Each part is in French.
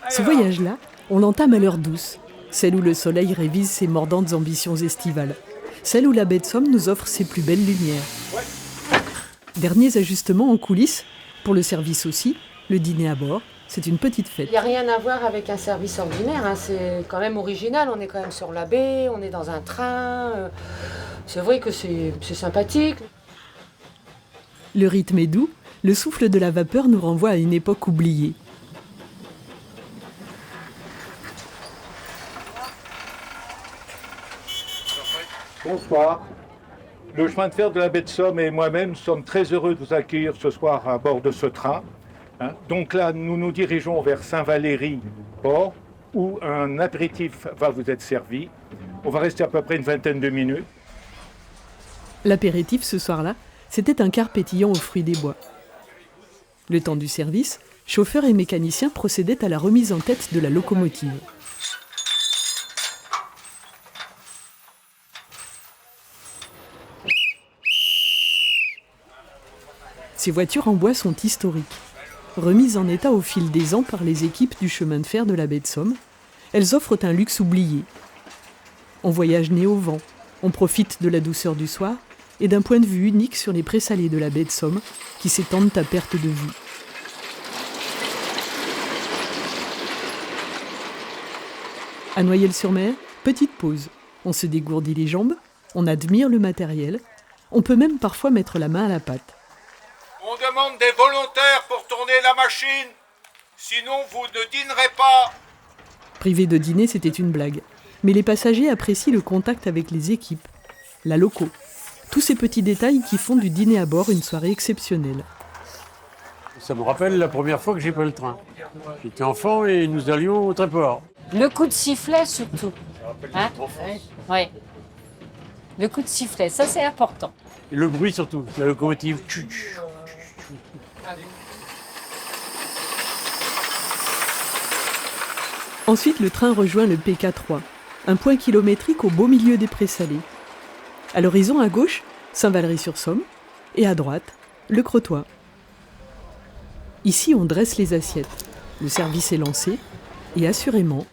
Ce voyage-là, on l'entame à l'heure douce, celle où le soleil révise ses mordantes ambitions estivales, celle où la baie de Somme nous offre ses plus belles lumières. Derniers ajustements en coulisses, pour le service aussi, le dîner à bord, c'est une petite fête. Il n'y a rien à voir avec un service ordinaire, hein. C'est quand même original, on est quand même sur la baie, on est dans un train, c'est vrai que c'est sympathique. Le rythme est doux, le souffle de la vapeur nous renvoie à une époque oubliée. Bonsoir. Le chemin de fer de la baie de Somme et moi-même sommes très heureux de vous accueillir ce soir à bord de ce train. Donc là, nous nous dirigeons vers Saint-Valery-Port, où un apéritif va vous être servi. On va rester à peu près une vingtaine de minutes. L'apéritif ce soir-là, c'était un quart pétillant aux fruits des bois. Le temps du service, chauffeurs et mécaniciens procédaient à la remise en tête de la locomotive. Ces voitures en bois sont historiques. Remises en état au fil des ans par les équipes du chemin de fer de la baie de Somme, elles offrent un luxe oublié. On voyage nez au vent, on profite de la douceur du soir et d'un point de vue unique sur les prés salés de la baie de Somme qui s'étendent à perte de vue. À Noyelles-sur-Mer, petite pause. On se dégourdit les jambes, on admire le matériel, on peut même parfois mettre la main à la pâte. On demande des volontaires pour tourner la machine, sinon vous ne dînerez pas. Privé de dîner, c'était une blague. Mais les passagers apprécient le contact avec les équipes, la loco. Tous ces petits détails qui font du dîner à bord une soirée exceptionnelle. Ça me rappelle la première fois que j'ai pris le train. J'étais enfant et nous allions au Tréport. Le coup de sifflet surtout. Hein? Oui. Le coup de sifflet, ça c'est important. Et le bruit surtout, la locomotive. Ensuite, le train rejoint le PK3, un point kilométrique au beau milieu des prés salés. À l'horizon, à gauche, Saint-Valery-sur-Somme, et à droite, le Crotoy. Ici, on dresse les assiettes. Le service est lancé, et assurément,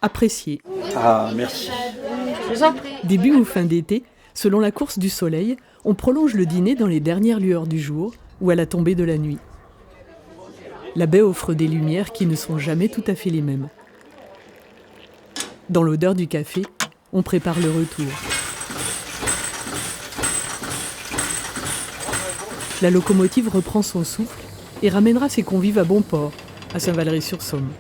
apprécié. Ah, merci. Je vous en prie. Début ou fin d'été, selon la course du soleil, on prolonge le dîner dans les dernières lueurs du jour ou à la tombée de la nuit. La baie offre des lumières qui ne sont jamais tout à fait les mêmes. Dans l'odeur du café, on prépare le retour. La locomotive reprend son souffle et ramènera ses convives à bon port, à Saint-Valery-sur-Somme.